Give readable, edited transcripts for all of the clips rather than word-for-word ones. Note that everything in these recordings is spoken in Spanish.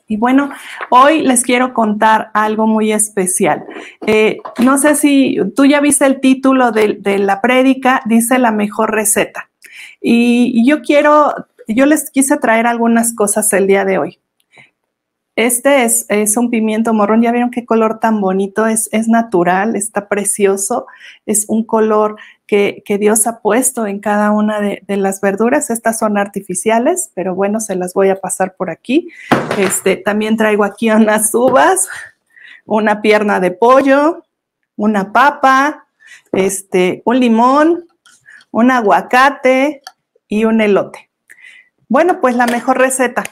Y bueno, hoy les quiero contar algo muy especial. No sé si tú ya viste el título de la prédica, dice la mejor receta. Y yo les quise traer algunas cosas el día de hoy. Este es un pimiento morrón, ya vieron qué color tan bonito, es natural, está precioso, es un color que Dios ha puesto en cada una de las verduras. Estas son artificiales, pero bueno, se las voy a pasar por aquí. También traigo aquí unas uvas, una pierna de pollo, una papa, un limón, un aguacate y un elote. Bueno, pues la mejor receta.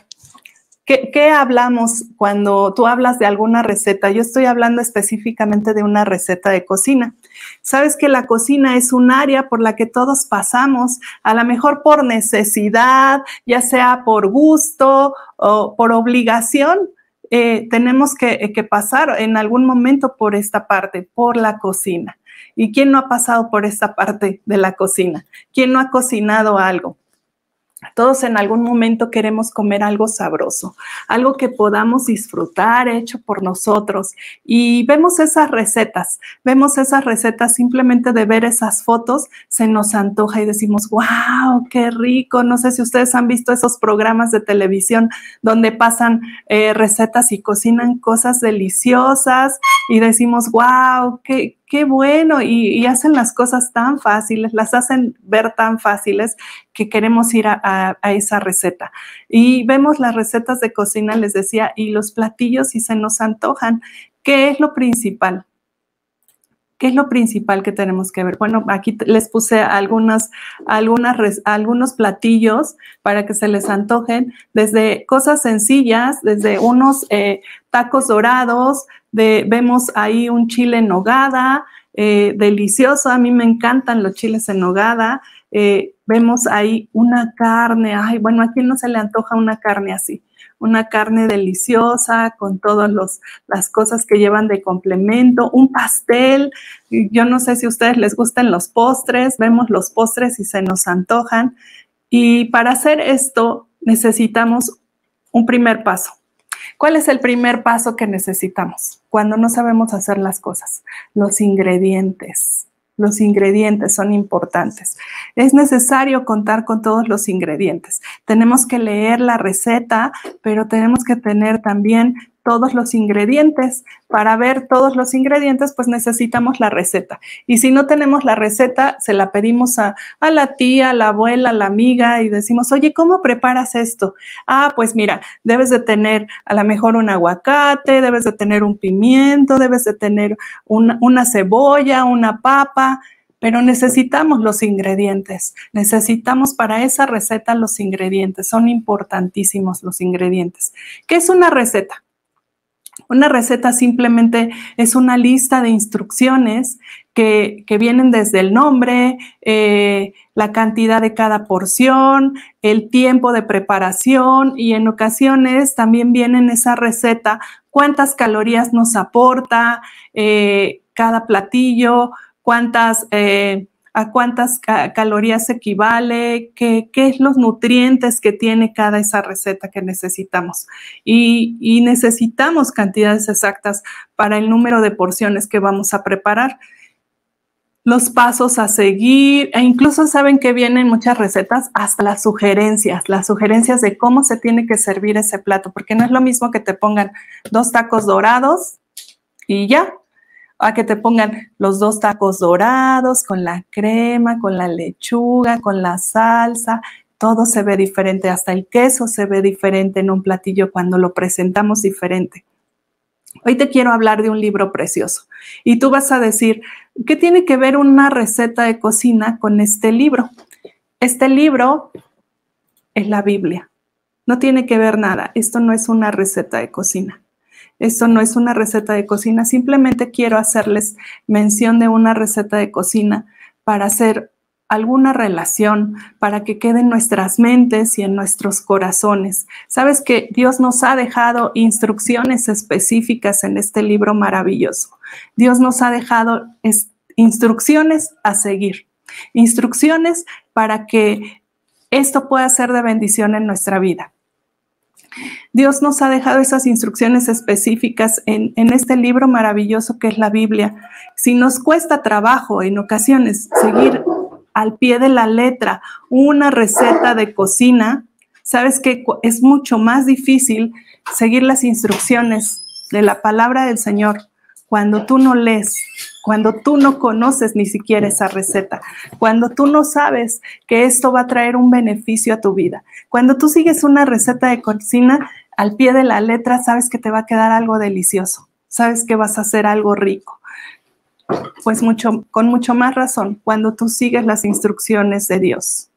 ¿Qué hablamos cuando tú hablas de alguna receta? Yo estoy hablando específicamente de una receta de cocina. Sabes que la cocina es un área por la que todos pasamos, a lo mejor por necesidad, ya sea por gusto o por obligación. Tenemos que pasar en algún momento por esta parte, por la cocina. ¿Y quién no ha pasado por esta parte de la cocina? ¿Quién no ha cocinado algo? Todos en algún momento queremos comer algo sabroso, algo que podamos disfrutar, hecho por nosotros. Y vemos esas recetas simplemente de ver esas fotos, se nos antoja y decimos, wow, qué rico. No sé si ustedes han visto esos programas de televisión donde pasan recetas y cocinan cosas deliciosas y decimos, wow, qué bueno. Y hacen las cosas tan fáciles, las hacen ver tan fáciles que queremos ir a esa receta. Y vemos las recetas de cocina, les decía, y los platillos y se nos antojan. ¿Qué es lo principal? ¿Qué es lo principal que tenemos que ver? Bueno, aquí les puse algunos platillos para que se les antojen, desde cosas sencillas, desde unos tacos dorados, vemos ahí un chile en nogada, delicioso. A mí me encantan los chiles en nogada. Vemos ahí una carne. Ay, bueno, ¿a quién no se le antoja una carne así? Una carne deliciosa con todas las cosas que llevan de complemento, un pastel. Yo no sé si a ustedes les gustan los postres, vemos los postres y se nos antojan. Y para hacer esto necesitamos un primer paso. ¿Cuál es el primer paso que necesitamos cuando no sabemos hacer las cosas? Los ingredientes. Los ingredientes son importantes. Es necesario contar con todos los ingredientes. Tenemos que leer la receta, pero tenemos que tener también todos los ingredientes. Para ver todos los ingredientes, pues necesitamos la receta. Y si no tenemos la receta, se la pedimos a la tía, a la abuela, a la amiga y decimos, oye, ¿cómo preparas esto? Ah, pues mira, debes de tener a lo mejor un aguacate, debes de tener un pimiento, debes de tener una cebolla, una papa, pero necesitamos los ingredientes. Necesitamos para esa receta los ingredientes. Son importantísimos los ingredientes. ¿Qué es una receta? Una receta simplemente es una lista de instrucciones que vienen desde el nombre, la cantidad de cada porción, el tiempo de preparación y en ocasiones también viene en esa receta cuántas calorías nos aporta cada platillo, a cuántas calorías equivale, qué es los nutrientes que tiene cada esa receta que necesitamos. Y necesitamos cantidades exactas para el número de porciones que vamos a preparar. Los pasos a seguir, e incluso saben que vienen muchas recetas, hasta las sugerencias de cómo se tiene que servir ese plato, porque no es lo mismo que te pongan 2 tacos dorados y ya, a que te pongan los 2 tacos dorados con la crema, con la lechuga, con la salsa. Todo se ve diferente, hasta el queso se ve diferente en un platillo cuando lo presentamos diferente. Hoy te quiero hablar de un libro precioso y tú vas a decir, ¿qué tiene que ver una receta de cocina con este libro? Este libro es la Biblia. No tiene que ver nada. Esto no es una receta de cocina. Esto no es una receta de cocina, simplemente quiero hacerles mención de una receta de cocina para hacer alguna relación, para que quede en nuestras mentes y en nuestros corazones. Sabes que Dios nos ha dejado instrucciones específicas en este libro maravilloso. Dios nos ha dejado instrucciones a seguir, instrucciones para que esto pueda ser de bendición en nuestra vida. Dios nos ha dejado esas instrucciones específicas en este libro maravilloso que es la Biblia. Si nos cuesta trabajo en ocasiones seguir al pie de la letra una receta de cocina, sabes que es mucho más difícil seguir las instrucciones de la palabra del Señor cuando tú no lees, cuando tú no conoces ni siquiera esa receta, cuando tú no sabes que esto va a traer un beneficio a tu vida. Cuando tú sigues una receta de cocina al pie de la letra, sabes que te va a quedar algo delicioso, sabes que vas a hacer algo rico. Pues con mucho más razón, cuando tú sigues las instrucciones de Dios,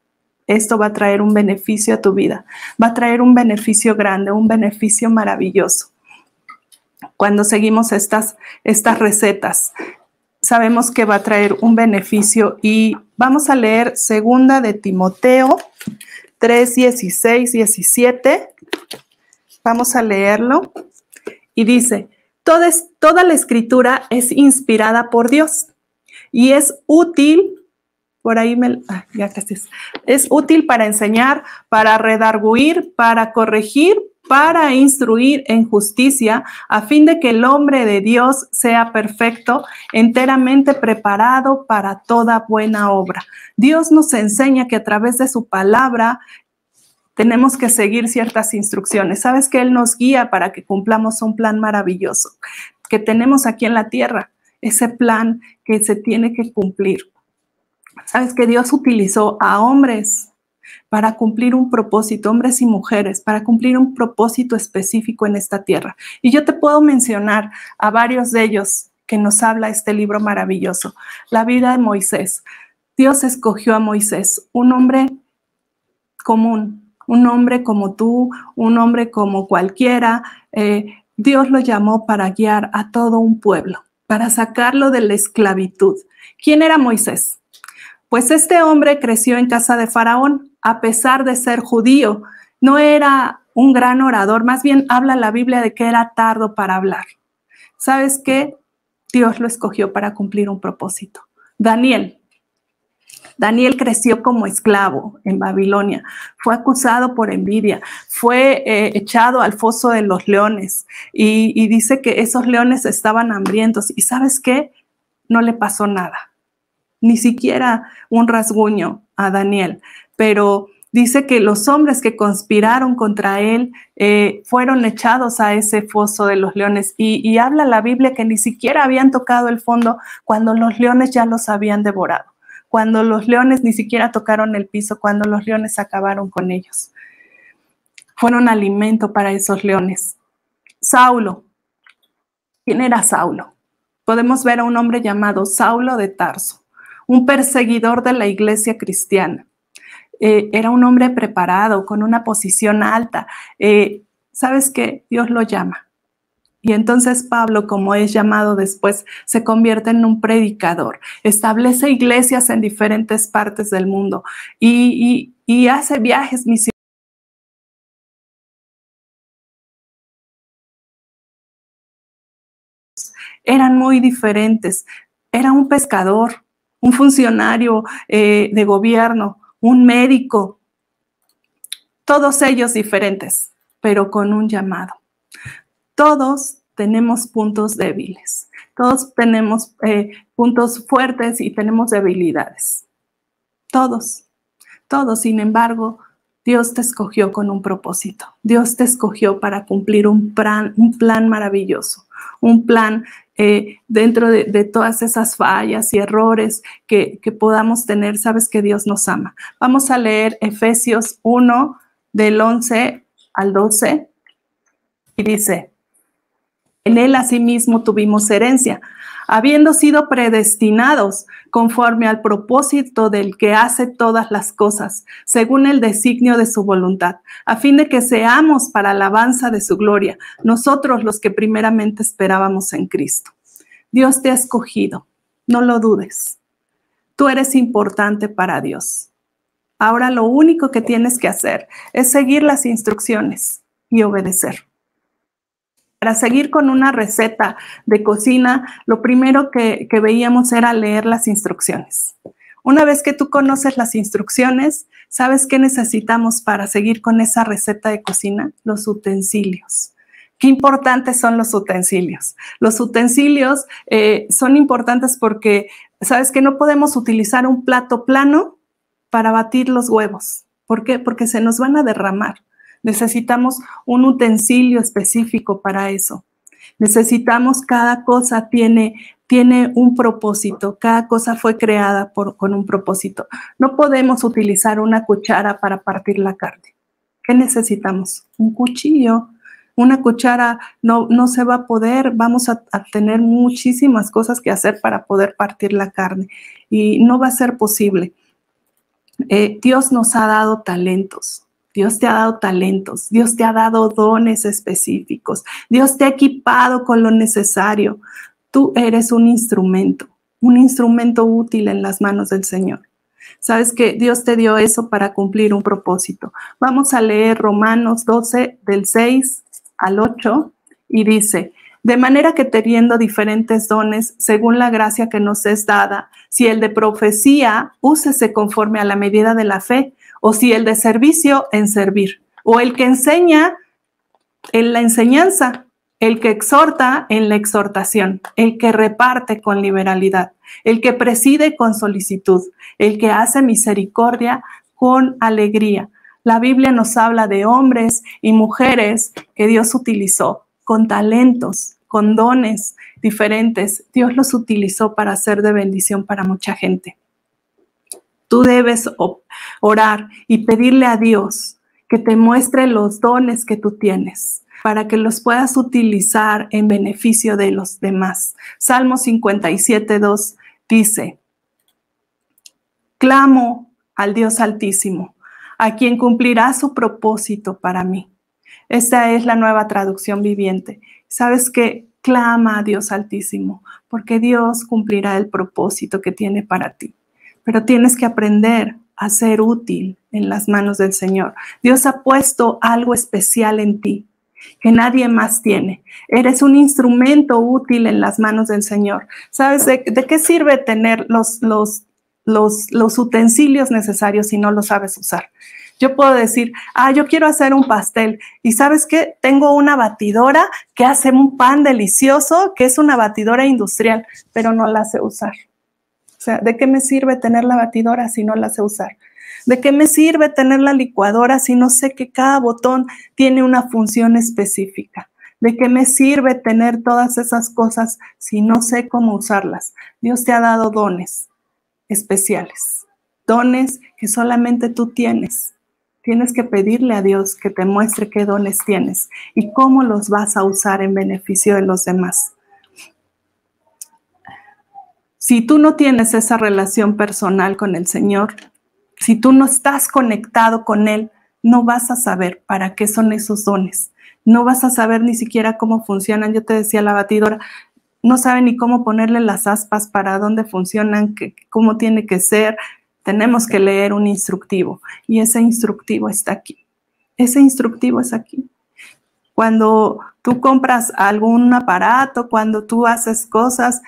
esto va a traer un beneficio a tu vida, va a traer un beneficio grande, un beneficio maravilloso. Cuando seguimos estas recetas, sabemos que va a traer un beneficio y vamos a leer 2 de Timoteo 3, 16, 17. Vamos a leerlo y dice, toda la escritura es inspirada por Dios y es útil, por ahí es útil para enseñar, para redarguir, para corregir, para instruir en justicia, a fin de que el hombre de Dios sea perfecto, enteramente preparado para toda buena obra. Dios nos enseña que a través de su palabra tenemos que seguir ciertas instrucciones. Sabes que Él nos guía para que cumplamos un plan maravilloso que tenemos aquí en la tierra, ese plan que se tiene que cumplir. Sabes que Dios utilizó a hombres para cumplir un propósito, hombres y mujeres, para cumplir un propósito específico en esta tierra. Y yo te puedo mencionar a varios de ellos que nos habla este libro maravilloso. La vida de Moisés. Dios escogió a Moisés, un hombre común, un hombre como tú, un hombre como cualquiera. Dios lo llamó para guiar a todo un pueblo, para sacarlo de la esclavitud. ¿Quién era Moisés? Pues este hombre creció en casa de Faraón, a pesar de ser judío. No era un gran orador, más bien habla la Biblia de que era tardo para hablar. ¿Sabes qué? Dios lo escogió para cumplir un propósito. Daniel creció como esclavo en Babilonia, fue acusado por envidia, fue echado al foso de los leones y dice que esos leones estaban hambrientos. ¿Y sabes qué? No le pasó nada. Ni siquiera un rasguño a Daniel, pero dice que los hombres que conspiraron contra él fueron echados a ese foso de los leones y habla la Biblia que ni siquiera habían tocado el fondo cuando los leones ya los habían devorado, cuando los leones ni siquiera tocaron el piso, cuando los leones acabaron con ellos. Fueron alimento para esos leones. Saulo. ¿Quién era Saulo? Podemos ver a un hombre llamado Saulo de Tarso, un perseguidor de la iglesia cristiana. Era un hombre preparado, con una posición alta. ¿Sabes qué? Dios lo llama. Y entonces Pablo, como es llamado después, se convierte en un predicador. Establece iglesias en diferentes partes del mundo y hace viajes misioneros. Eran muy diferentes. Era un pescador, un funcionario de gobierno, un médico, todos ellos diferentes, pero con un llamado. Todos tenemos puntos débiles, todos tenemos puntos fuertes y tenemos debilidades. Todos. Sin embargo, Dios te escogió con un propósito. Dios te escogió para cumplir un plan maravilloso, un plan dentro de todas esas fallas y errores que podamos tener. Sabes que Dios nos ama. Vamos a leer Efesios 1, del 11 al 12, y dice, en él asimismo tuvimos herencia, habiendo sido predestinados conforme al propósito del que hace todas las cosas, según el designio de su voluntad, a fin de que seamos para alabanza de su gloria, nosotros los que primeramente esperábamos en Cristo. Dios te ha escogido, no lo dudes. Tú eres importante para Dios. Ahora lo único que tienes que hacer es seguir las instrucciones y obedecer. Para seguir con una receta de cocina, lo primero que veíamos era leer las instrucciones. Una vez que tú conoces las instrucciones, ¿sabes qué necesitamos para seguir con esa receta de cocina? Los utensilios. Qué importantes son los utensilios. Los utensilios son importantes porque, ¿sabes que no podemos utilizar un plato plano para batir los huevos? ¿Por qué? Porque se nos van a derramar. Necesitamos un utensilio específico para eso. Necesitamos, cada cosa tiene un propósito, cada cosa fue creada con un propósito. No podemos utilizar una cuchara para partir la carne. ¿Qué necesitamos? Un cuchillo. Una cuchara no se va a poder, vamos a tener muchísimas cosas que hacer para poder partir la carne y no va a ser posible. Dios nos ha dado talentos. Dios te ha dado talentos, Dios te ha dado dones específicos, Dios te ha equipado con lo necesario. Tú eres un instrumento útil en las manos del Señor. Sabes que Dios te dio eso para cumplir un propósito. Vamos a leer Romanos 12, del 6 al 8, y dice: de manera que teniendo diferentes dones, según la gracia que nos es dada, si el de profecía, úsese conforme a la medida de la fe, o si el de servicio, en servir, o el que enseña, en la enseñanza, el que exhorta, en la exhortación, el que reparte con liberalidad, el que preside con solicitud, el que hace misericordia con alegría. La Biblia nos habla de hombres y mujeres que Dios utilizó con talentos, con dones diferentes. Dios los utilizó para ser de bendición para mucha gente. Tú debes orar y pedirle a Dios que te muestre los dones que tú tienes para que los puedas utilizar en beneficio de los demás. Salmo 57, 2 dice: clamo al Dios Altísimo, a quien cumplirá su propósito para mí. Esta es la Nueva Traducción Viviente. ¿Sabes qué? Clama a Dios Altísimo, porque Dios cumplirá el propósito que tiene para ti. Pero tienes que aprender a ser útil en las manos del Señor. Dios ha puesto algo especial en ti que nadie más tiene. Eres un instrumento útil en las manos del Señor. ¿Sabes de qué sirve tener los utensilios necesarios si no los sabes usar? Yo puedo decir, yo quiero hacer un pastel. ¿Y sabes qué? Tengo una batidora que hace un pan delicioso, que es una batidora industrial, pero no la sé usar. O sea, ¿de qué me sirve tener la batidora si no la sé usar? ¿De qué me sirve tener la licuadora si no sé que cada botón tiene una función específica? ¿De qué me sirve tener todas esas cosas si no sé cómo usarlas? Dios te ha dado dones especiales, dones que solamente tú tienes. Tienes que pedirle a Dios que te muestre qué dones tienes y cómo los vas a usar en beneficio de los demás. Si tú no tienes esa relación personal con el Señor, si tú no estás conectado con Él, no vas a saber para qué son esos dones. No vas a saber ni siquiera cómo funcionan. Yo te decía, la batidora no sabe ni cómo ponerle las aspas, para dónde funcionan, cómo tiene que ser. Tenemos que leer un instructivo y ese instructivo está aquí. Ese instructivo es aquí. Cuando tú compras algún aparato, cuando tú haces cosas,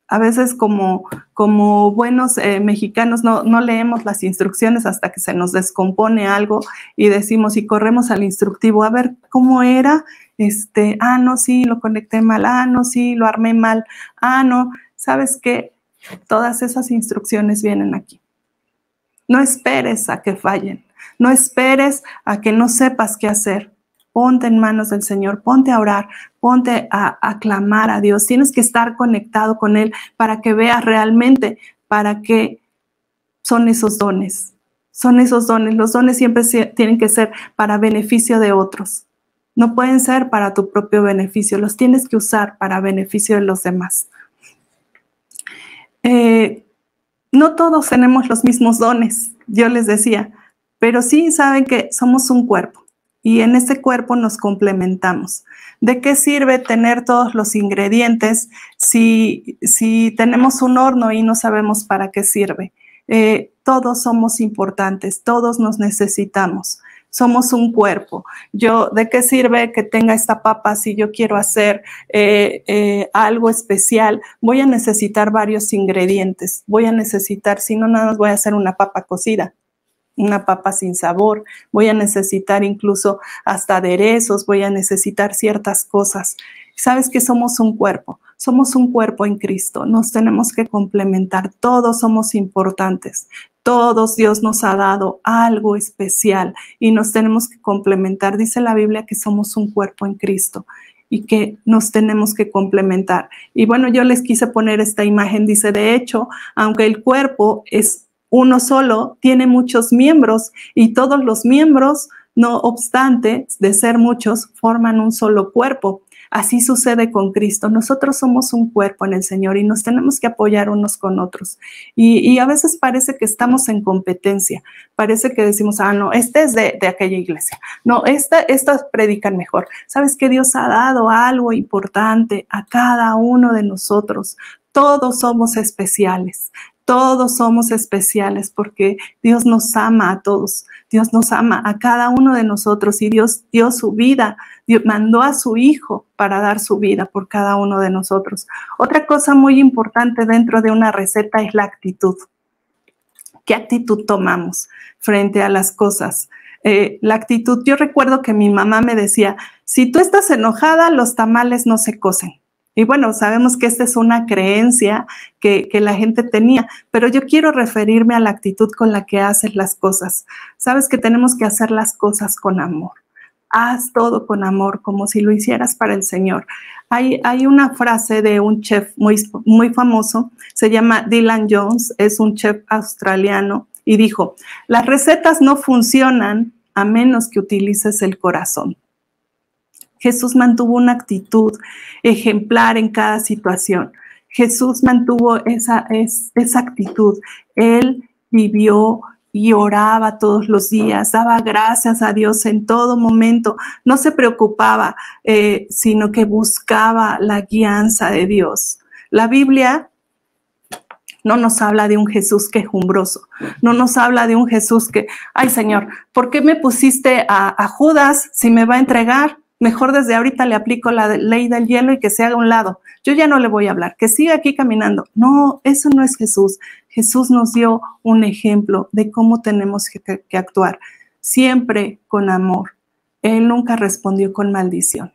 a veces como buenos mexicanos no leemos las instrucciones hasta que se nos descompone algo y decimos y corremos al instructivo a ver cómo era. No, sí, lo conecté mal. No, sí, lo armé mal. No, ¿sabes qué? Todas esas instrucciones vienen aquí. No esperes a que fallen. No esperes a que no sepas qué hacer. Ponte en manos del Señor, ponte a orar, ponte a clamar a Dios. Tienes que estar conectado con Él para que veas realmente para qué son esos dones. Son esos dones. Los dones siempre tienen que ser para beneficio de otros. No pueden ser para tu propio beneficio. Los tienes que usar para beneficio de los demás. No todos tenemos los mismos dones, yo les decía, pero sí saben que somos un cuerpo. Y en ese cuerpo nos complementamos. ¿De qué sirve tener todos los ingredientes si tenemos un horno y no sabemos para qué sirve? Todos somos importantes, todos nos necesitamos. somos un cuerpo. ¿De qué sirve que tenga esta papa si yo quiero hacer algo especial? Voy a necesitar varios ingredientes. Voy a necesitar, si no, nada más voy a hacer una papa cocida, una papa sin sabor. Voy a necesitar incluso hasta aderezos, voy a necesitar ciertas cosas. ¿Sabes que somos un cuerpo? Somos un cuerpo en Cristo. Nos tenemos que complementar. Todos somos importantes. Todos Dios nos ha dado algo especial y nos tenemos que complementar. Dice la Biblia que somos un cuerpo en Cristo y que nos tenemos que complementar. Y bueno, yo les quise poner esta imagen. Dice, de hecho, aunque el cuerpo es uno solo, tiene muchos miembros y todos los miembros, no obstante de ser muchos, forman un solo cuerpo. Así sucede con Cristo. Nosotros somos un cuerpo en el Señor y nos tenemos que apoyar unos con otros. Y a veces parece que estamos en competencia. Parece que decimos, no, este es de aquella iglesia. No, estas predican mejor. ¿Sabes que Dios ha dado algo importante a cada uno de nosotros? Todos somos especiales. Todos somos especiales porque Dios nos ama a todos. Dios nos ama a cada uno de nosotros y Dios dio su vida. Dios mandó a su Hijo para dar su vida por cada uno de nosotros. Otra cosa muy importante dentro de una receta es la actitud. ¿Qué actitud tomamos frente a las cosas? La actitud, yo recuerdo que mi mamá me decía, si tú estás enojada, los tamales no se cocen. Y bueno, sabemos que esta es una creencia que la gente tenía, pero yo quiero referirme a la actitud con la que haces las cosas. Sabes que tenemos que hacer las cosas con amor. Haz todo con amor, como si lo hicieras para el Señor. Hay una frase de un chef muy famoso, se llama Dylan Jones, es un chef australiano, y dijo, las recetas no funcionan a menos que utilices el corazón. Jesús mantuvo una actitud ejemplar en cada situación. Jesús mantuvo esa actitud. Él vivió y oraba todos los días, daba gracias a Dios en todo momento. No se preocupaba, sino que buscaba la guianza de Dios. La Biblia no nos habla de un Jesús quejumbroso, no nos habla de un Jesús que, ay Señor, ¿por qué me pusiste a Judas si me va a entregar? Mejor desde ahorita le aplico la ley del hielo y que se haga a un lado. Yo ya no le voy a hablar, que siga aquí caminando. No, eso no es Jesús. Jesús nos dio un ejemplo de cómo tenemos que actuar, siempre con amor. Él nunca respondió con maldición.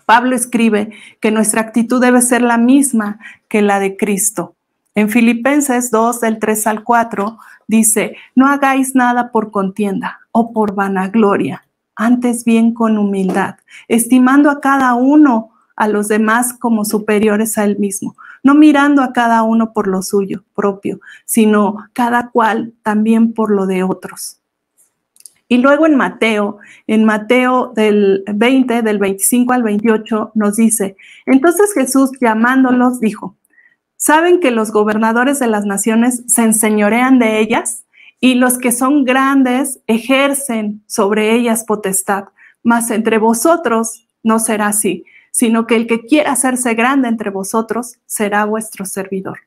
Pablo escribe que nuestra actitud debe ser la misma que la de Cristo. En Filipenses 2, del 3 al 4, dice, no hagáis nada por contienda o por vanagloria, antes bien con humildad, estimando a cada uno a los demás como superiores a él mismo, no mirando a cada uno por lo suyo propio, sino cada cual también por lo de otros. Y luego en Mateo del 20, del 25 al 28, nos dice, entonces Jesús llamándolos dijo, ¿saben que los gobernadores de las naciones se enseñorean de ellas? Y los que son grandes ejercen sobre ellas potestad, mas entre vosotros no será así, sino que el que quiera hacerse grande entre vosotros será vuestro servidor.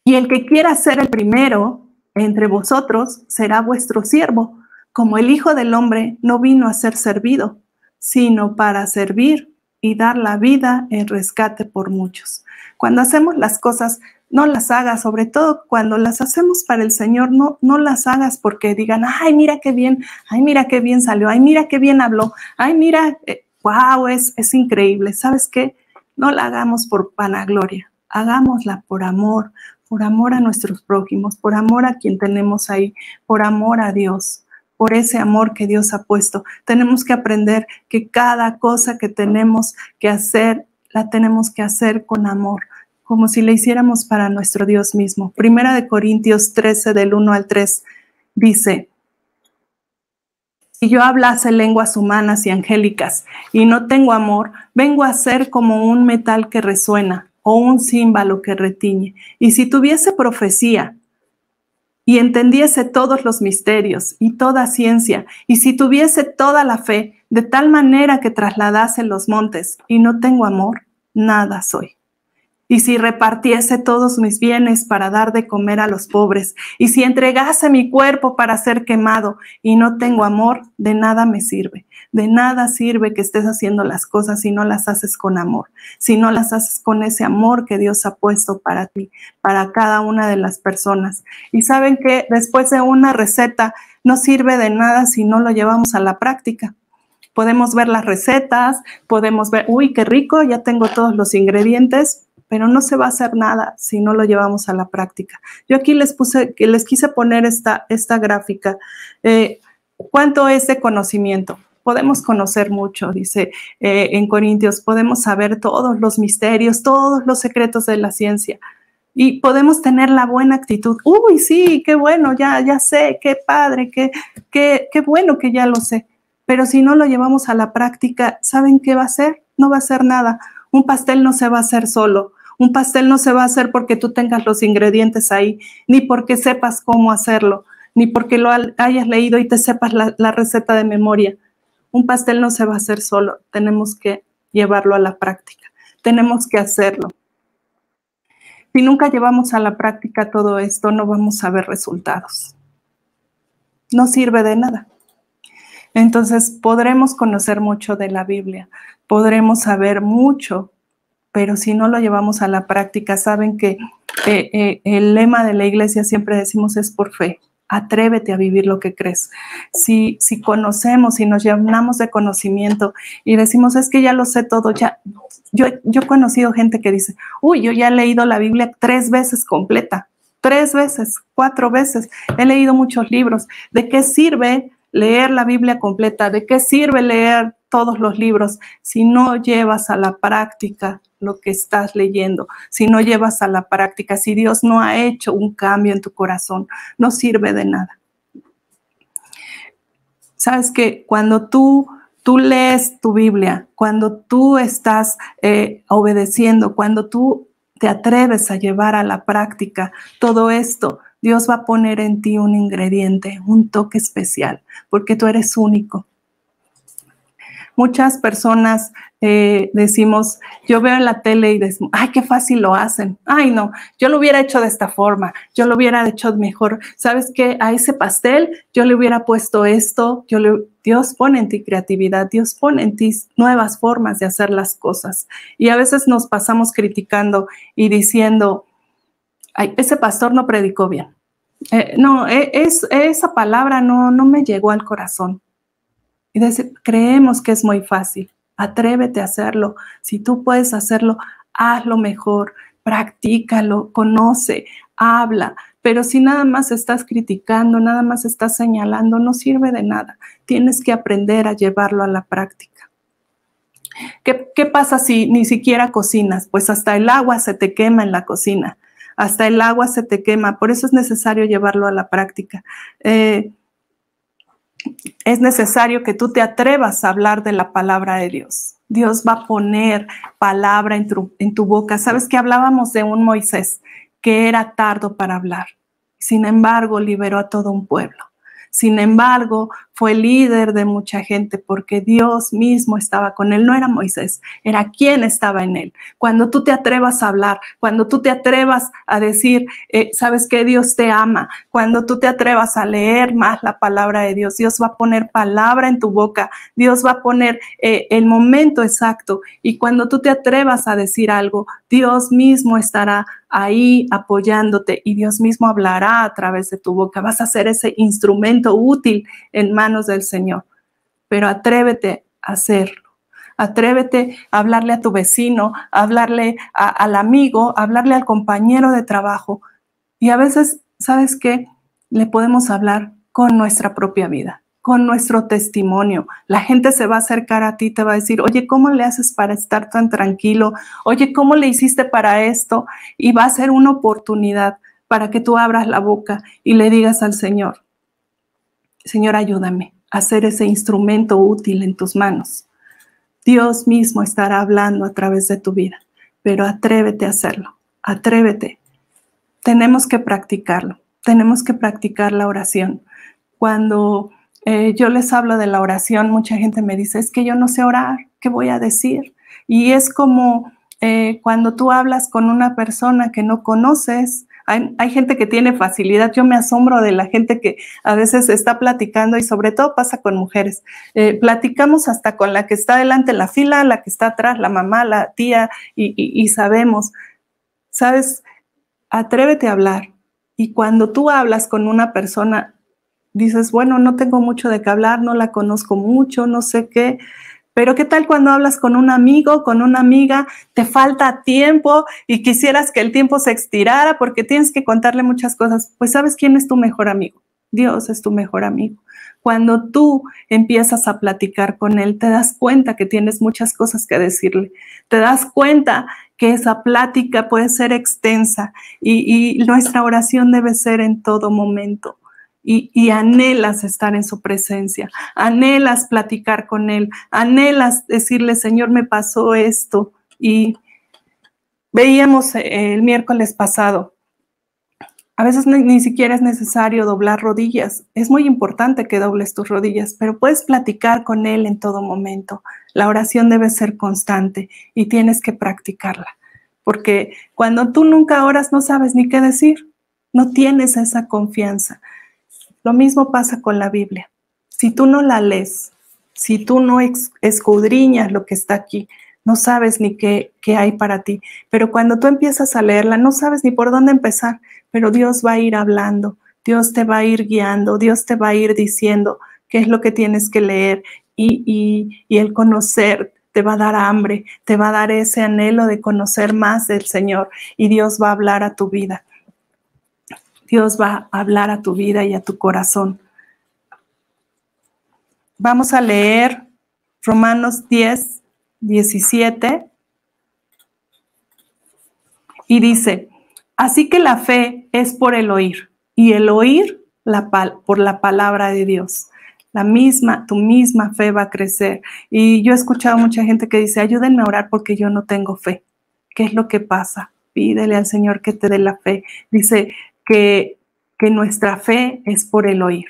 Y el que quiera ser el primero entre vosotros será vuestro siervo, como el Hijo del Hombre no vino a ser servido, sino para servir y dar la vida en rescate por muchos. Cuando hacemos las cosas, no las hagas, sobre todo cuando las hacemos para el Señor, no las hagas porque digan, ay, mira qué bien salió, ay, mira qué bien habló, ay, mira, wow, es increíble. ¿Sabes qué? No la hagamos por vanagloria, hagámosla por amor a nuestros prójimos, por amor a quien tenemos ahí, por amor a Dios, por ese amor que Dios ha puesto. Tenemos que aprender que cada cosa que tenemos que hacer, la tenemos que hacer con amor, como si la hiciéramos para nuestro Dios mismo. Primera de Corintios 13, del 1 al 3, dice, si yo hablase lenguas humanas y angélicas y no tengo amor, vengo a ser como un metal que resuena o un címbalo que retiñe. Y si tuviese profecía y entendiese todos los misterios y toda ciencia, y si tuviese toda la fe, de tal manera que trasladase los montes y no tengo amor, nada soy. y si repartiese todos mis bienes para dar de comer a los pobres, y si entregase mi cuerpo para ser quemado y no tengo amor, de nada me sirve. De nada sirve que estés haciendo las cosas si no las haces con amor, si no las haces con ese amor que Dios ha puesto para ti, para cada una de las personas. Y saben que después de una receta no sirve de nada si no lo llevamos a la práctica. Podemos ver las recetas, podemos ver, uy, qué rico, ya tengo todos los ingredientes, pero no se va a hacer nada si no lo llevamos a la práctica. Yo aquí les quise poner esta gráfica. ¿Cuánto es de conocimiento? Podemos conocer mucho, dice en Corintios, podemos saber todos los misterios, todos los secretos de la ciencia. Y podemos tener la buena actitud. Uy, sí, qué bueno, ya sé, qué padre, qué bueno que ya lo sé. Pero si no lo llevamos a la práctica, ¿saben qué va a hacer? No va a hacer nada. Un pastel no se va a hacer solo. Un pastel no se va a hacer porque tú tengas los ingredientes ahí, ni porque sepas cómo hacerlo, ni porque lo hayas leído y te sepas la receta de memoria. Un pastel no se va a hacer solo. Tenemos que llevarlo a la práctica. Tenemos que hacerlo. Si nunca llevamos a la práctica todo esto, no vamos a ver resultados. No sirve de nada. Entonces, podremos conocer mucho de la Biblia, podremos saber mucho, pero si no lo llevamos a la práctica, saben que el lema de la iglesia siempre decimos es por fe. Atrévete a vivir lo que crees. Si conocemos, si nos llenamos de conocimiento y decimos, es que ya lo sé todo, ya. Yo he conocido gente que dice, uy, yo ya he leído la Biblia 3 veces completa, 3 veces, 4 veces. He leído muchos libros. ¿De qué sirve leer la Biblia completa? ¿De qué sirve leer todos los libros si no llevas a la práctica lo que estás leyendo? Si no llevas a la práctica, si Dios no ha hecho un cambio en tu corazón, no sirve de nada. Sabes que cuando tú lees tu Biblia, cuando tú estás obedeciendo, cuando tú te atreves a llevar a la práctica todo esto, Dios va a poner en ti un ingrediente, un toque especial, porque tú eres único. Muchas personas decimos, yo veo en la tele y decimos, ay, qué fácil lo hacen. Ay, no, yo lo hubiera hecho de esta forma, yo lo hubiera hecho mejor. ¿Sabes qué? A ese pastel yo le hubiera puesto esto. Dios pone en ti creatividad, Dios pone en ti nuevas formas de hacer las cosas. Y a veces nos pasamos criticando y diciendo, ay, ese pastor no predicó bien. Esa palabra no me llegó al corazón. Y creemos que es muy fácil. Atrévete a hacerlo. Si tú puedes hacerlo, hazlo mejor, practícalo, conoce, habla. Pero si nada más estás criticando, nada más estás señalando, no sirve de nada. Tienes que aprender a llevarlo a la práctica. ¿Qué pasa si ni siquiera cocinas? Pues hasta el agua se te quema en la cocina. Hasta el agua se te quema. Por eso es necesario llevarlo a la práctica. Es necesario que tú te atrevas a hablar de la palabra de Dios. Dios va a poner palabra en tu boca. ¿Sabes que hablábamos de un Moisés que era tardo para hablar? Sin embargo, liberó a todo un pueblo. Sin embargo, fue líder de mucha gente porque Dios mismo estaba con él. No era Moisés, era quien estaba en él. Cuando tú te atrevas a hablar, cuando tú te atrevas a decir, sabes que Dios te ama, cuando tú te atrevas a leer más la palabra de Dios, Dios va a poner palabra en tu boca, Dios va a poner el momento exacto. Y cuando tú te atrevas a decir algo, Dios mismo estará ahí apoyándote y Dios mismo hablará a través de tu boca. Vas a ser ese instrumento útil en manos del Señor. Pero atrévete a hacerlo. Atrévete a hablarle a tu vecino, a hablarle al amigo, a hablarle al compañero de trabajo. Y a veces, ¿sabes qué? Le podemos hablar con nuestra propia vida, con nuestro testimonio. La gente se va a acercar a ti, te va a decir, oye, ¿cómo le haces para estar tan tranquilo? Oye, ¿cómo le hiciste para esto? Y va a ser una oportunidad para que tú abras la boca y le digas al Señor, Señor, ayúdame a ser ese instrumento útil en tus manos. Dios mismo estará hablando a través de tu vida, pero atrévete a hacerlo, atrévete. Tenemos que practicarlo, tenemos que practicar la oración. Cuando yo les hablo de la oración, mucha gente me dice, es que yo no sé orar, ¿qué voy a decir? Y es como cuando tú hablas con una persona que no conoces, hay gente que tiene facilidad. Yo me asombro de la gente que a veces está platicando y sobre todo pasa con mujeres. Platicamos hasta con la que está delante en la fila, la que está atrás, la mamá, la tía, y sabemos. ¿Sabes? Atrévete a hablar. Y cuando tú hablas con una persona, dices, bueno, no tengo mucho de qué hablar, no la conozco mucho, no sé qué. Pero ¿qué tal cuando hablas con un amigo, con una amiga, te falta tiempo y quisieras que el tiempo se estirara porque tienes que contarle muchas cosas? Pues ¿sabes quién es tu mejor amigo? Dios es tu mejor amigo. Cuando tú empiezas a platicar con Él, te das cuenta que tienes muchas cosas que decirle. Te das cuenta que esa plática puede ser extensa y nuestra oración debe ser en todo momento. Y anhelas estar en su presencia, anhelas platicar con Él, anhelas decirle, Señor, me pasó esto. Y veíamos el miércoles pasado, a veces ni siquiera es necesario doblar rodillas. Es muy importante que dobles tus rodillas, pero puedes platicar con Él en todo momento. La oración debe ser constante y tienes que practicarla, porque cuando tú nunca oras no sabes ni qué decir, no tienes esa confianza. Lo mismo pasa con la Biblia. Si tú no la lees, si tú no escudriñas lo que está aquí, no sabes ni qué hay para ti. Pero cuando tú empiezas a leerla, no sabes ni por dónde empezar, pero Dios va a ir hablando, Dios te va a ir guiando, Dios te va a ir diciendo qué es lo que tienes que leer y el conocer te va a dar hambre, te va a dar ese anhelo de conocer más del Señor y Dios va a hablar a tu vida. Dios va a hablar a tu vida y a tu corazón. Vamos a leer Romanos 10, 17. Y dice, así que la fe es por el oír, y el oír por la palabra de Dios. Tu misma fe va a crecer. Y yo he escuchado mucha gente que dice, ayúdenme a orar porque yo no tengo fe. ¿Qué es lo que pasa? Pídele al Señor que te dé la fe. Dice que nuestra fe es por el oír,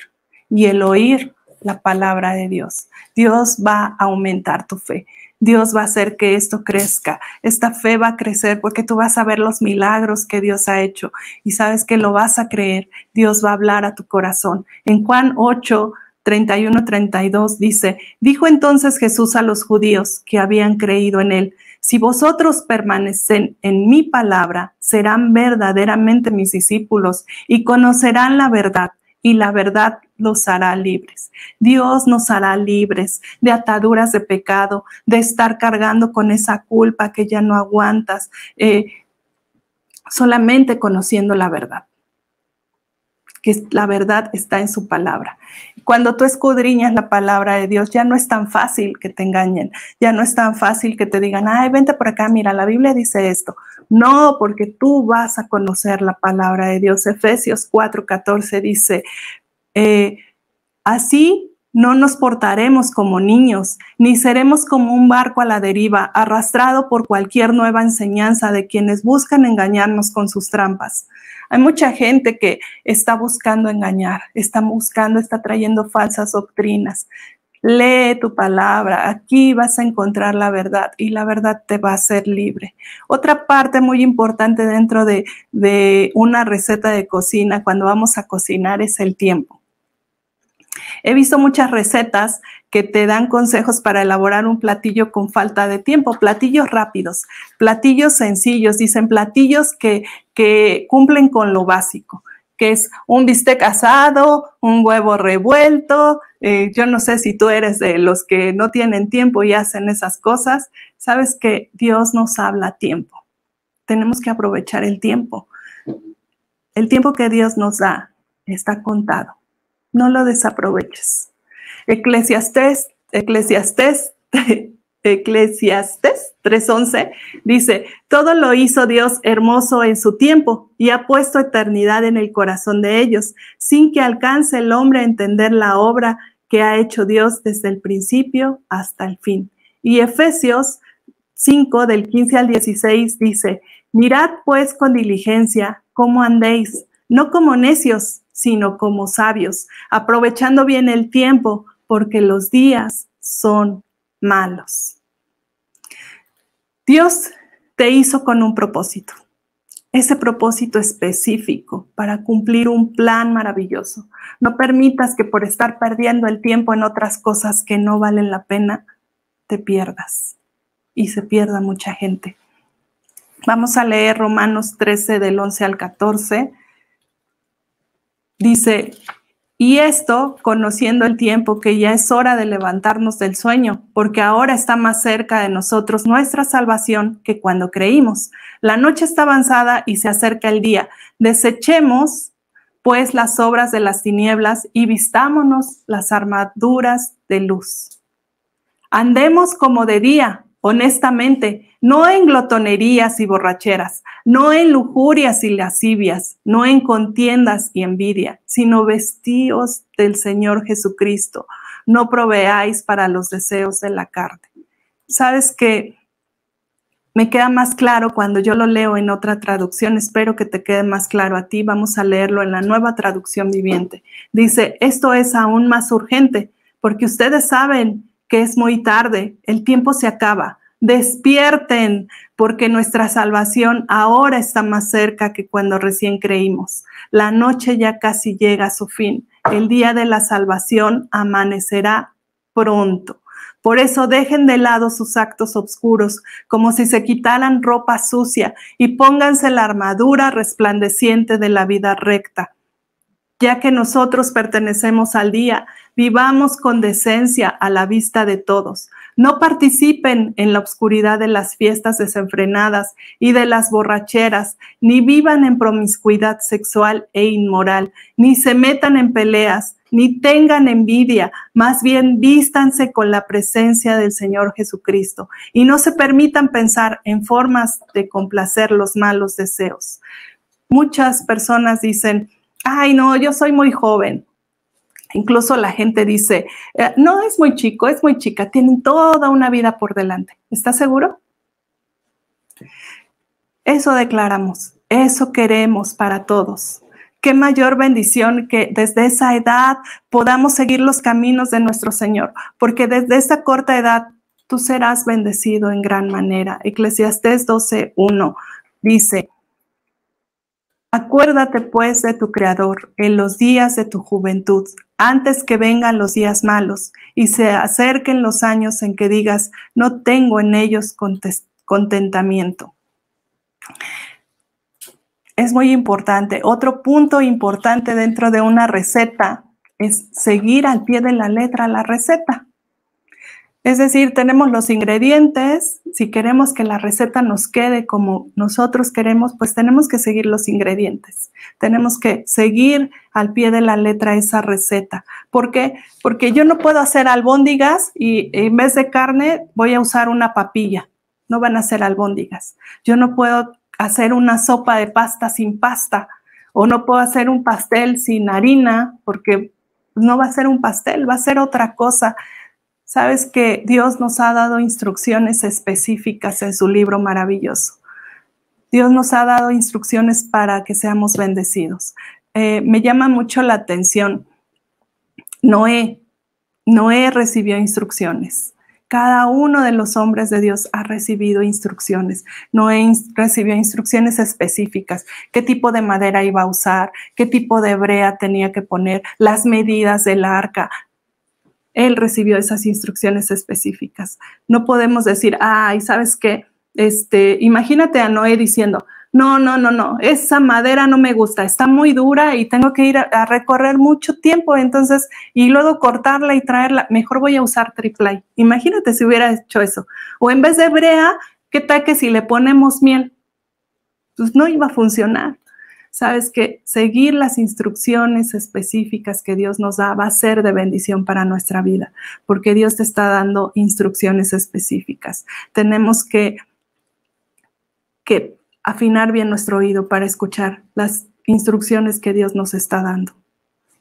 y el oír la palabra de Dios. Dios va a aumentar tu fe. Dios va a hacer que esto crezca. Esta fe va a crecer porque tú vas a ver los milagros que Dios ha hecho y sabes que lo vas a creer. Dios va a hablar a tu corazón. En Juan 8, 31, 32 dice, dijo entonces Jesús a los judíos que habían creído en él, si vosotros permanecen en mi palabra, serán verdaderamente mis discípulos y conocerán la verdad, y la verdad los hará libres. Dios nos hará libres de ataduras de pecado, de estar cargando con esa culpa que ya no aguantas, solamente conociendo la verdad, que la verdad está en su palabra. Cuando tú escudriñas la palabra de Dios, ya no es tan fácil que te engañen, ya no es tan fácil que te digan, ay, vente por acá, mira, la Biblia dice esto. No, porque tú vas a conocer la palabra de Dios. Efesios 4:14 dice, así no nos portaremos como niños, ni seremos como un barco a la deriva, arrastrado por cualquier nueva enseñanza de quienes buscan engañarnos con sus trampas. Hay mucha gente que está buscando engañar, está trayendo falsas doctrinas. Lee tu palabra, aquí vas a encontrar la verdad y la verdad te va a hacer libre. Otra parte muy importante dentro de una receta de cocina, cuando vamos a cocinar, es el tiempo. He visto muchas recetas que te dan consejos para elaborar un platillo con falta de tiempo, platillos rápidos, platillos sencillos, dicen platillos que cumplen con lo básico, que es un bistec asado, un huevo revuelto. Yo no sé si tú eres de los que no tienen tiempo y hacen esas cosas. Sabes que Dios nos habla a tiempo. Tenemos que aprovechar el tiempo. El tiempo que Dios nos da está contado. No lo desaproveches. Eclesiastés 3:11 dice, todo lo hizo Dios hermoso en su tiempo y ha puesto eternidad en el corazón de ellos, sin que alcance el hombre a entender la obra que ha hecho Dios desde el principio hasta el fin. Y Efesios 5, del 15 al 16 dice, mirad pues con diligencia cómo andéis, no como necios, sino como sabios, aprovechando bien el tiempo, porque los días son malos. Dios te hizo con un propósito. Ese propósito específico para cumplir un plan maravilloso. No permitas que por estar perdiendo el tiempo en otras cosas que no valen la pena, te pierdas y se pierda mucha gente. Vamos a leer Romanos 13 del 11 al 14. Dice, y esto conociendo el tiempo, que ya es hora de levantarnos del sueño, porque ahora está más cerca de nosotros nuestra salvación que cuando creímos. La noche está avanzada y se acerca el día. Desechemos pues las obras de las tinieblas y vistámonos las armaduras de luz. Andemos como de día, honestamente, no en glotonerías y borracheras, no en lujurias y lascivias, no en contiendas y envidia, sino vestíos del Señor Jesucristo. No proveáis para los deseos de la carne. ¿Sabes qué? Me queda más claro cuando yo lo leo en otra traducción. Espero que te quede más claro a ti. Vamos a leerlo en la Nueva Traducción Viviente. Dice, esto es aún más urgente, porque ustedes saben que es muy tarde, el tiempo se acaba. Despierten, porque nuestra salvación ahora está más cerca que cuando recién creímos. La noche ya casi llega a su fin. El día de la salvación amanecerá pronto. Por eso dejen de lado sus actos oscuros, como si se quitaran ropa sucia, y pónganse la armadura resplandeciente de la vida recta. Ya que nosotros pertenecemos al día, vivamos con decencia a la vista de todos. No participen en la oscuridad de las fiestas desenfrenadas y de las borracheras, ni vivan en promiscuidad sexual e inmoral, ni se metan en peleas, ni tengan envidia, más bien vístanse con la presencia del Señor Jesucristo y no se permitan pensar en formas de complacer los malos deseos. Muchas personas dicen, ay, no, yo soy muy joven. Incluso la gente dice, no, es muy chico, es muy chica, tienen toda una vida por delante. ¿Estás seguro? Eso declaramos, eso queremos para todos. Qué mayor bendición que desde esa edad podamos seguir los caminos de nuestro Señor, porque desde esa corta edad tú serás bendecido en gran manera. Eclesiastés 12:1 dice, acuérdate pues de tu Creador en los días de tu juventud, antes que vengan los días malos y se acerquen los años en que digas, no tengo en ellos contentamiento. Es muy importante. Otro punto importante dentro de una receta es seguir al pie de la letra la receta. Es decir, tenemos los ingredientes. Si queremos que la receta nos quede como nosotros queremos, pues tenemos que seguir los ingredientes. Tenemos que seguir al pie de la letra esa receta. ¿Por qué? Porque yo no puedo hacer albóndigas y en vez de carne voy a usar una papilla. No van a ser albóndigas. Yo no puedo hacer una sopa de pasta sin pasta, o no puedo hacer un pastel sin harina, porque no va a ser un pastel, va a ser otra cosa. Sabes que Dios nos ha dado instrucciones específicas en su libro maravilloso. Dios nos ha dado instrucciones para que seamos bendecidos. Me llama mucho la atención. Noé recibió instrucciones. Cada uno de los hombres de Dios ha recibido instrucciones. Noé recibió instrucciones específicas. ¿Qué tipo de madera iba a usar? ¿Qué tipo de brea tenía que poner? Las medidas del arca. Él recibió esas instrucciones específicas. No podemos decir, ay, ¿sabes qué? Imagínate a Noé diciendo, no, esa madera no me gusta, está muy dura y tengo que ir a recorrer mucho tiempo, entonces, y luego cortarla y traerla, mejor voy a usar triplay. Imagínate si hubiera hecho eso. O en vez de brea, ¿qué tal que si le ponemos miel? Pues no iba a funcionar. Sabes que seguir las instrucciones específicas que Dios nos da va a ser de bendición para nuestra vida, porque Dios te está dando instrucciones específicas. Tenemos que afinar bien nuestro oído para escuchar las instrucciones que Dios nos está dando.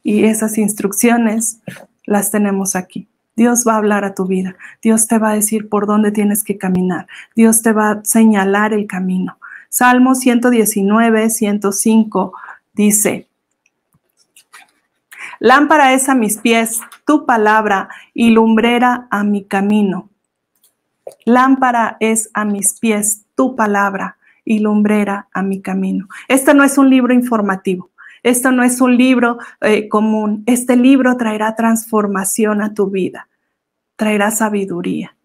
Y esas instrucciones las tenemos aquí. Dios va a hablar a tu vida. Dios te va a decir por dónde tienes que caminar. Dios te va a señalar el camino. Salmo 119, 105 dice, lámpara es a mis pies tu palabra y lumbrera a mi camino. Lámpara es a mis pies tu palabra y lumbrera a mi camino. Este no es un libro informativo. Esto no es un libro común. Este libro traerá transformación a tu vida. Traerá sabiduría.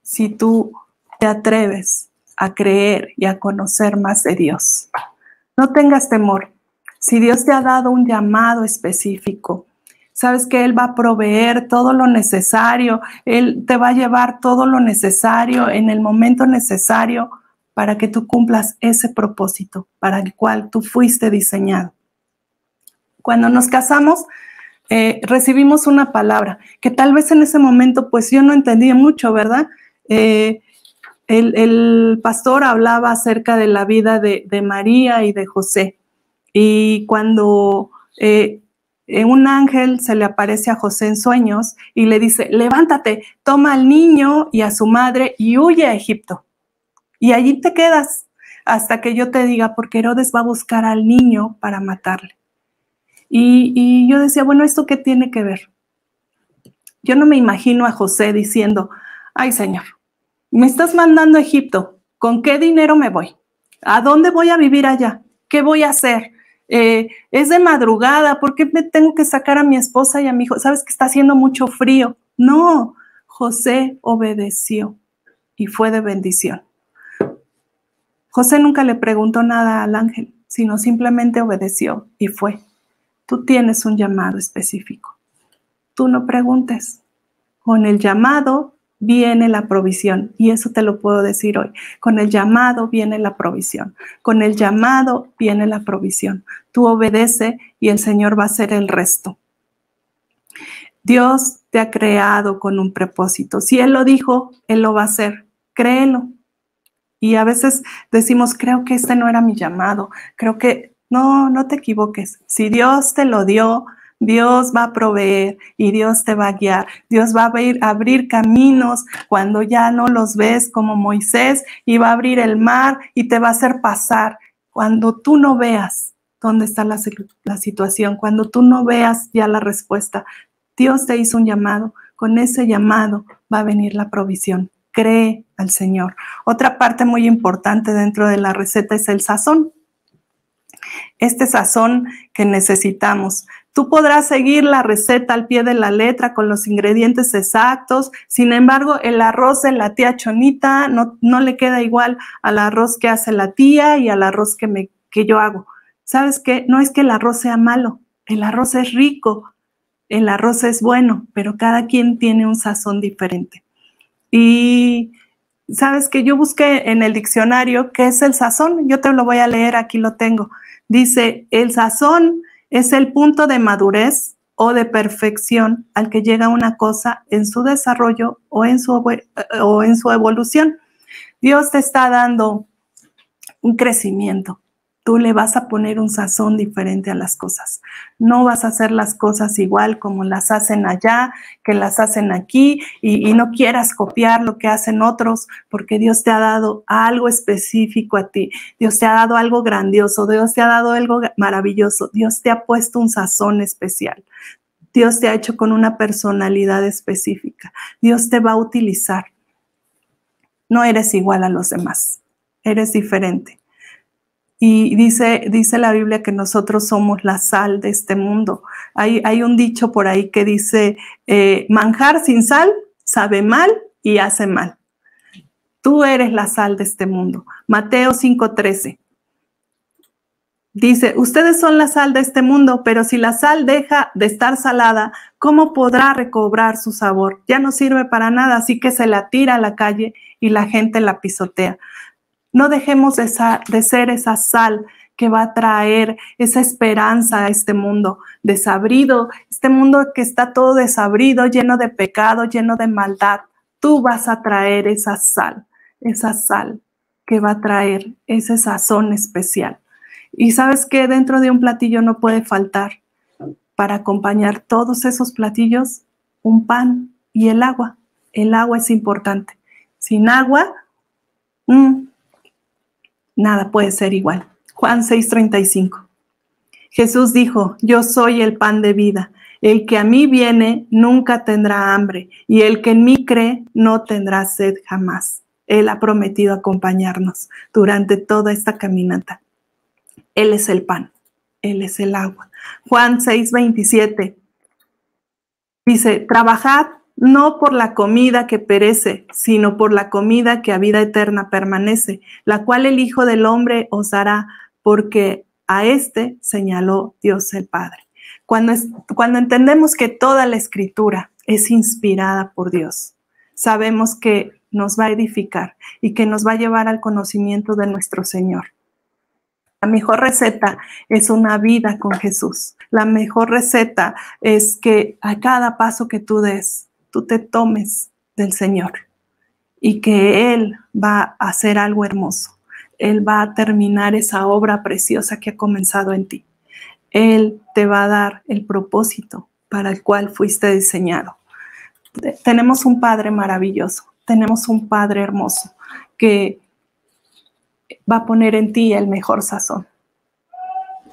Si tú te atreves a creer y a conocer más de Dios. No tengas temor. Si Dios te ha dado un llamado específico, sabes que Él va a proveer todo lo necesario. Él te va a llevar todo lo necesario en el momento necesario para que tú cumplas ese propósito para el cual tú fuiste diseñado. Cuando nos casamos, recibimos una palabra que tal vez en ese momento pues yo no entendía mucho, ¿verdad? El pastor hablaba acerca de la vida de María y de José. Y cuando un ángel se le aparece a José en sueños y le dice, levántate, toma al niño y a su madre y huye a Egipto. Y allí te quedas hasta que yo te diga, porque Herodes va a buscar al niño para matarle. Y yo decía, bueno, ¿esto qué tiene que ver? Yo no me imagino a José diciendo, ay, Señor, me estás mandando a Egipto, ¿con qué dinero me voy? ¿A dónde voy a vivir allá? ¿Qué voy a hacer? Es de madrugada, ¿por qué me tengo que sacar a mi esposa y a mi hijo? ¿Sabes que está haciendo mucho frío? No, José obedeció y fue de bendición. José nunca le preguntó nada al ángel, sino simplemente obedeció y fue. Tú tienes un llamado específico. Tú no preguntes. Con el llamado viene la provisión. Y eso te lo puedo decir hoy. Con el llamado viene la provisión. Con el llamado viene la provisión. Tú obedece y el Señor va a hacer el resto. Dios te ha creado con un propósito. Si Él lo dijo, Él lo va a hacer. Créelo. Y a veces decimos, creo que este no era mi llamado. Creo que no te equivoques. Si Dios te lo dio, Dios va a proveer y Dios te va a guiar. Dios va a abrir caminos cuando ya no los ves, como Moisés, y va a abrir el mar y te va a hacer pasar. Cuando tú no veas dónde está la situación, cuando tú no veas ya la respuesta, Dios te hizo un llamado. Con ese llamado va a venir la provisión. Cree al Señor. Otra parte muy importante dentro de la receta es el sazón. Este sazón que necesitamos. Tú podrás seguir la receta al pie de la letra con los ingredientes exactos. Sin embargo, el arroz de la tía Chonita no le queda igual al arroz que hace la tía y al arroz que yo hago. ¿Sabes qué? No es que el arroz sea malo. El arroz es rico. El arroz es bueno, pero cada quien tiene un sazón diferente. Y sabes que yo busqué en el diccionario qué es el sazón. Yo te lo voy a leer, aquí lo tengo. Dice, el sazón es el punto de madurez o de perfección al que llega una cosa en su desarrollo o en su evolución. Dios te está dando un crecimiento. Tú le vas a poner un sazón diferente a las cosas. No vas a hacer las cosas igual como las hacen allá, que las hacen aquí, y no quieras copiar lo que hacen otros, porque Dios te ha dado algo específico a ti. Dios te ha dado algo grandioso. Dios te ha dado algo maravilloso. Dios te ha puesto un sazón especial. Dios te ha hecho con una personalidad específica. Dios te va a utilizar. No eres igual a los demás. Eres diferente. Y dice la Biblia que nosotros somos la sal de este mundo. Hay un dicho por ahí que dice, manjar sin sal sabe mal y hace mal. Tú eres la sal de este mundo. Mateo 5:13. Dice, ustedes son la sal de este mundo, pero si la sal deja de estar salada, ¿cómo podrá recobrar su sabor? Ya no sirve para nada, así que se la tira a la calle y la gente la pisotea. No dejemos de ser esa sal que va a traer esa esperanza a este mundo desabrido, este mundo que está todo desabrido, lleno de pecado, lleno de maldad. Tú vas a traer esa sal que va a traer ese sazón especial. Y sabes que dentro de un platillo no puede faltar, para acompañar todos esos platillos, un pan y el agua. El agua es importante. Sin agua, nada puede ser igual. Juan 6:35. Jesús dijo, yo soy el pan de vida. El que a mí viene nunca tendrá hambre, y el que en mí cree no tendrá sed jamás. Él ha prometido acompañarnos durante toda esta caminata. Él es el pan, Él es el agua. Juan 6:27 dice, trabajad no por la comida que perece, sino por la comida que a vida eterna permanece, la cual el Hijo del Hombre os dará, porque a este señaló Dios el Padre. Cuando entendemos que toda la Escritura es inspirada por Dios, sabemos que nos va a edificar y que nos va a llevar al conocimiento de nuestro Señor. La mejor receta es una vida con Jesús. La mejor receta es que a cada paso que tú des, tú te tomes del Señor y que Él va a hacer algo hermoso. Él va a terminar esa obra preciosa que ha comenzado en ti. Él te va a dar el propósito para el cual fuiste diseñado. Tenemos un Padre maravilloso, tenemos un Padre hermoso que va a poner en ti el mejor sazón.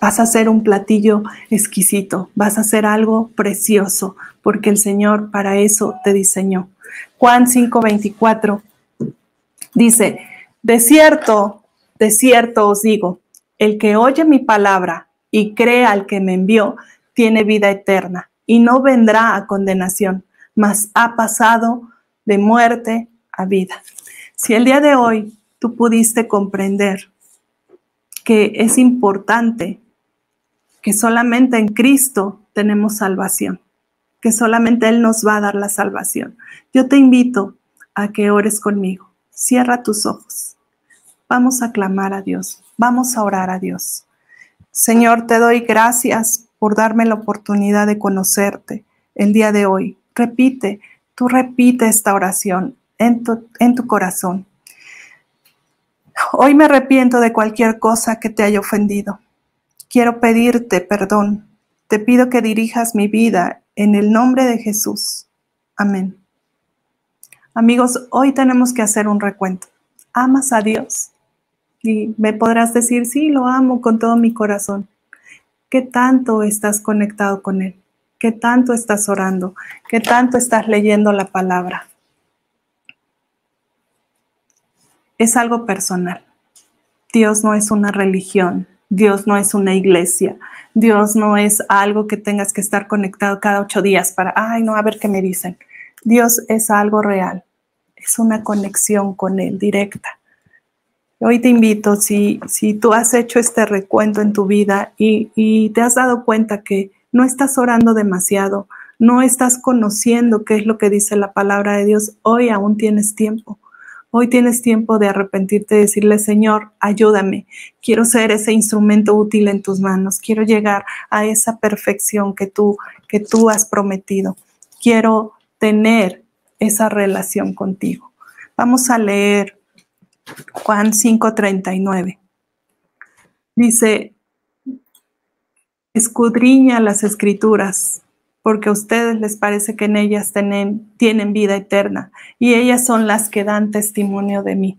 Vas a hacer un platillo exquisito, vas a hacer algo precioso, porque el Señor para eso te diseñó. Juan 5:24 dice, de cierto os digo, el que oye mi palabra y cree al que me envió, tiene vida eterna y no vendrá a condenación, mas ha pasado de muerte a vida. Si el día de hoy tú pudiste comprender que es importante que solamente en Cristo tenemos salvación, que solamente Él nos va a dar la salvación, yo te invito a que ores conmigo. Cierra tus ojos. Vamos a clamar a Dios. Vamos a orar a Dios. Señor, te doy gracias por darme la oportunidad de conocerte el día de hoy. Tú repite esta oración en tu corazón. Hoy me arrepiento de cualquier cosa que te haya ofendido. Quiero pedirte perdón. Te pido que dirijas mi vida en el nombre de Jesús. Amén. Amigos, hoy tenemos que hacer un recuento. ¿Amas a Dios? Y me podrás decir, sí, lo amo con todo mi corazón. ¿Qué tanto estás conectado con Él? ¿Qué tanto estás orando? ¿Qué tanto estás leyendo la palabra? Es algo personal. Dios no es una religión. Dios no es una iglesia. Dios no es algo que tengas que estar conectado cada 8 días para, a ver qué me dicen. Dios es algo real. Es una conexión con Él directa. Hoy te invito, si tú has hecho este recuento en tu vida y te has dado cuenta que no estás orando demasiado, no estás conociendo qué es lo que dice la palabra de Dios, hoy aún tienes tiempo. Hoy tienes tiempo de arrepentirte y decirle, Señor, ayúdame. Quiero ser ese instrumento útil en tus manos. Quiero llegar a esa perfección que tú has prometido. Quiero tener esa relación contigo. Vamos a leer Juan 5:39. Dice, escudriña las Escrituras, porque a ustedes les parece que en ellas tienen vida eterna, y ellas son las que dan testimonio de mí.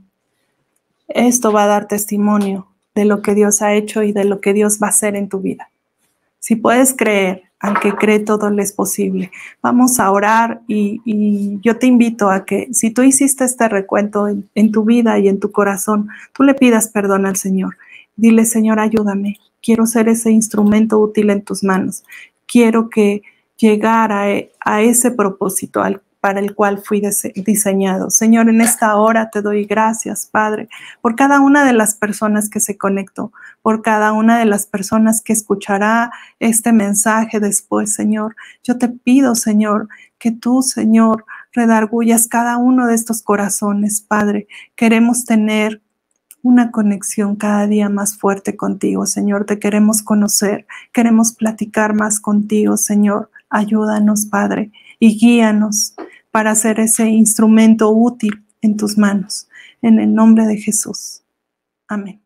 Esto va a dar testimonio de lo que Dios ha hecho y de lo que Dios va a hacer en tu vida. Si puedes creer, al que cree todo le es posible. Vamos a orar y yo te invito a que si tú hiciste este recuento en tu vida y en tu corazón, tú le pidas perdón al Señor. Dile, Señor, ayúdame. Quiero ser ese instrumento útil en tus manos. Quiero que llegar a ese propósito para el cual fui diseñado. Señor, en esta hora te doy gracias, Padre, por cada una de las personas que se conectó, por cada una de las personas que escuchará este mensaje después, Señor. Yo te pido, Señor, que tú, Señor, redargullas cada uno de estos corazones, Padre. Queremos tener una conexión cada día más fuerte contigo, Señor. Te queremos conocer, queremos platicar más contigo, Señor. Ayúdanos, Padre, y guíanos para ser ese instrumento útil en tus manos. En el nombre de Jesús. Amén.